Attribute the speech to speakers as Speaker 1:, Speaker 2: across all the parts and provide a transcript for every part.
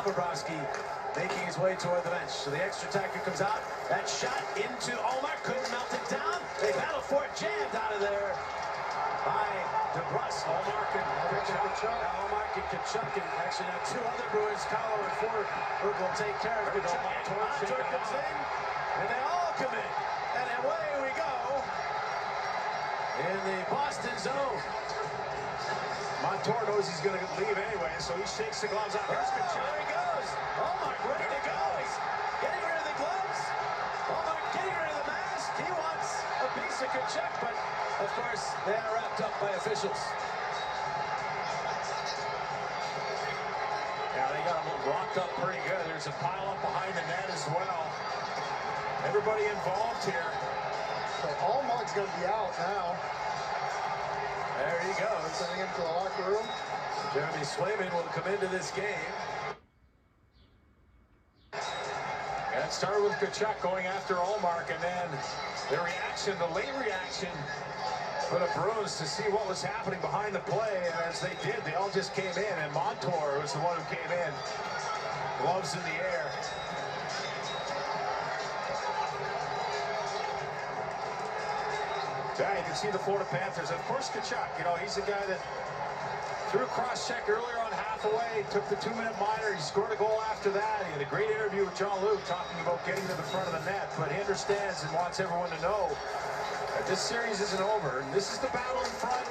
Speaker 1: Bobrovsky making his way toward the bench. So the extra attacker comes out. That shot into Ullmark, couldn't melt it down. They battle for it, jammed out of there by DeBrus. Ullmark and Tkachuk. Ullmark and Tkachuk, and actually now two other Bruins, Carlo and Ford, will take care of Tkachuk. Montour comes in, and they all come in. And away we go in the Boston zone.
Speaker 2: Montour knows he's going to leave anyway, so he shakes the gloves off. Here's Tkachuk.
Speaker 1: There he goes. Ullmark ready to go. He's getting rid of the gloves. Ullmark getting rid of the mask. He wants a piece of Tkachuk, but of course they are wrapped up by officials.
Speaker 2: Yeah, they got him locked up pretty good. There's a pile up behind the net as well. Everybody involved here.
Speaker 3: So Ullmark's going to be out now.
Speaker 1: There he goes.
Speaker 3: Sending him to the locker room.
Speaker 1: Jeremy Swayman will come into this game.
Speaker 2: And it started with Tkachuk going after Ullmark, and then the reaction, the late reaction for the Bruins to see what was happening behind the play. And as they did, they all just came in, and Montour was the one who came in. Gloves in the air. Yeah, you can see the Florida Panthers. Of course, Tkachuk, you know, he's the guy that threw a cross-check earlier on half-away, took the 2-minute minor, he scored a goal after that. He had a great interview with John Luke talking about getting to the front of the net, but he understands and wants everyone to know that this series isn't over. And this is the battle in front.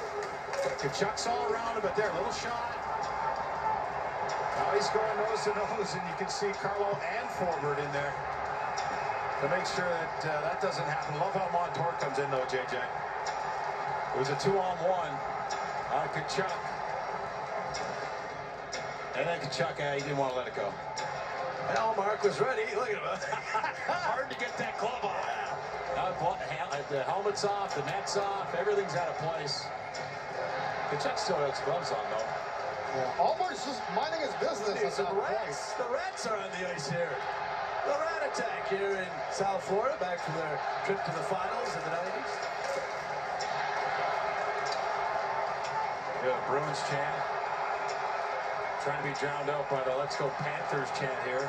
Speaker 2: Tkachuk's all around him, but there, little shot. Now he's going nose to nose, and you can see Carlo and Forward in there to make sure that that doesn't happen. Love how Montour comes in, though, JJ. It was a 2-on-1 on Tkachuk. And then Tkachuk, he didn't want to let it go.
Speaker 1: And Ullmark was ready. Look at him.
Speaker 2: Hard to get that glove off. Now the helmet's off, the net's off, everything's out of place. Tkachuk still has gloves on, though.
Speaker 3: Yeah. Ullmark's just minding his business.
Speaker 1: Hey, the Reds are on the ice here. The Rat Attack here in South Florida, back from their trip to the finals in the 90s.
Speaker 2: Yeah, Bruins chant. Trying to be drowned out by the Let's Go Panthers chant here.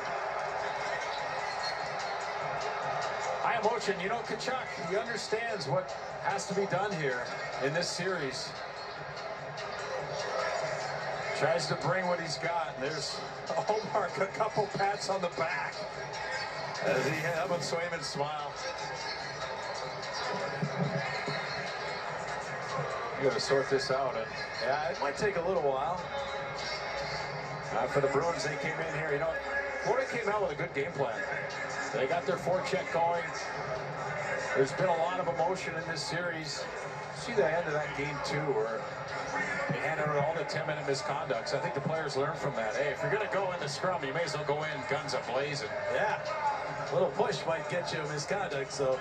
Speaker 2: High emotion. You know, Tkachuk, he understands what has to be done here in this series. Tries to bring what he's got. And there's Ullmark, a couple pats on the back as he had up with Swayman smile. You gotta sort this out. And
Speaker 1: yeah, it might take a little while.
Speaker 2: For the Bruins, they came in here. You know, Florida came out with a good game plan. They got their forecheck going. There's been a lot of emotion in this series. See the end of that game, too, where they handed out all the 10-minute misconducts. I think the players learned from that. Hey, if you're going to go in the scrum, you may as well go in guns a-blazing.
Speaker 1: Yeah, a little push might get you a misconduct, so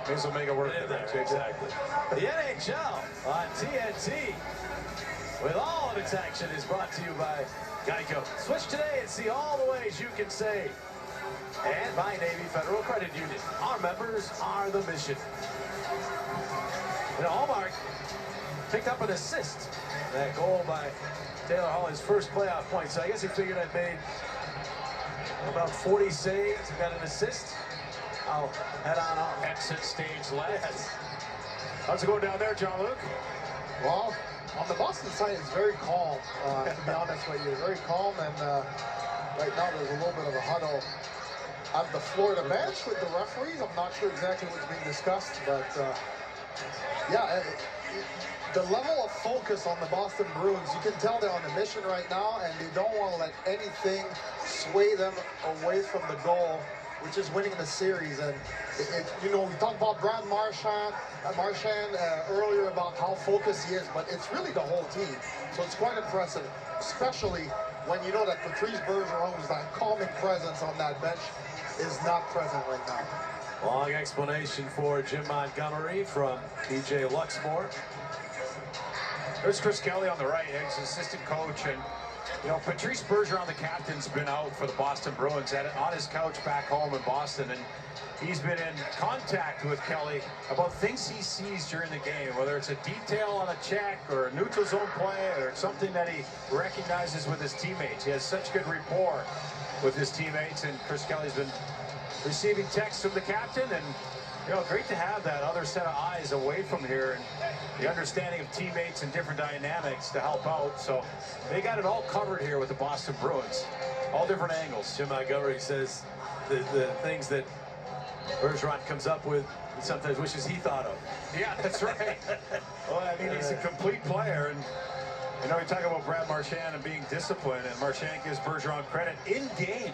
Speaker 2: may as well make it work.
Speaker 1: Exactly. The NHL on TNT with all of its action is brought to you by Geico. Switch today and see all the ways you can save. And by Navy Federal Credit Union. Our members are the mission. You know, Ullmark picked up an assist. That goal by Taylor Hall, his first playoff point. So I guess he figured I'd made about 40 saves. Got an assist. I'll head on off.
Speaker 2: Exit stage left.
Speaker 1: Yes.
Speaker 2: How's it going down there, John Luke?
Speaker 3: Well, on the Boston side, it's very calm, to be honest with you. Very calm, and right now there's a little bit of a huddle at the Florida bench with the referees. I'm not sure exactly what's being discussed, but yeah, the level of focus on the Boston Bruins, you can tell they're on a mission right now, and they don't want to let anything sway them away from the goal, which is winning the series. And you know, we talked about Brad Marchand earlier about how focused he is, but it's really the whole team. So it's quite impressive, especially when you know that Patrice Bergeron, who's that calming presence on that bench, is not present right now.
Speaker 1: Long explanation for Jim Montgomery from DJ Luxmore.
Speaker 2: There's Chris Kelly on the right, he's assistant coach, and you know, Patrice Bergeron, the captain's been out for the Boston Bruins on his couch back home in Boston, and he's been in contact with Kelly about things he sees during the game, whether it's a detail on a check or a neutral zone play or something that he recognizes with his teammates. He has such good rapport. with his teammates, and Chris Kelly's been receiving texts from the captain, and great to have that other set of eyes away from here and the understanding of teammates and different dynamics to help out. So they got it all covered here with the Boston Bruins, all different angles.
Speaker 1: Jim Montgomery says the things that Bergeron comes up with, he sometimes wishes he thought of.
Speaker 2: Yeah, that's right. Well, I mean, he's a complete player, and we talk about Brad Marchand and being disciplined, and Marchand gives Bergeron credit in game.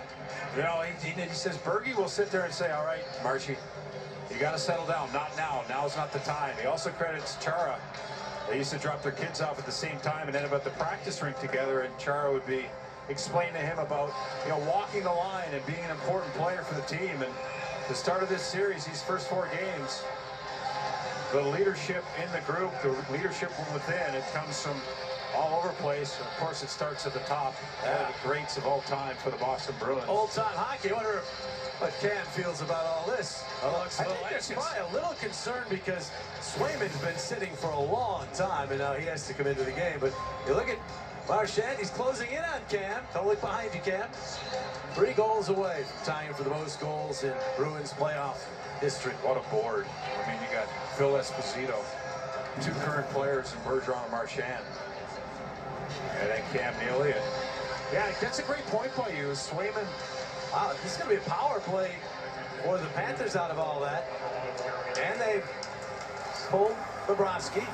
Speaker 2: He says Bergie will sit there and say, all right, Marchie, you got to settle down. Not now. Now's not the time. He also credits Chara. They used to drop their kids off at the same time and end up at the practice rink together, and Chara would be explaining to him about walking the line and being an important player for the team. And the start of this series, these first 4 games, the leadership in the group, the leadership from within, it comes from all over the place. Of course, it starts at the top. One of the greats of all time for the Boston Bruins.
Speaker 1: Old-time hockey. I wonder what Cam feels about all this. I think there's
Speaker 2: anxious.
Speaker 1: probably a little concern because Swayman's been sitting for a long time, and now he has to come into the game. But you look at Marchand, he's closing in on Cam. Don't look behind you, Cam. 3 goals away from tying for the most goals in Bruins playoff history.
Speaker 2: What a board. I mean, you got Phil Esposito, 2 current players in Bergeron and Marchand. And then Cam Neely. And yeah, that's a great point by you. Swayman.
Speaker 1: Wow, this is going to be a power play for the Panthers out of all that. And they've pulled Bobrovsky.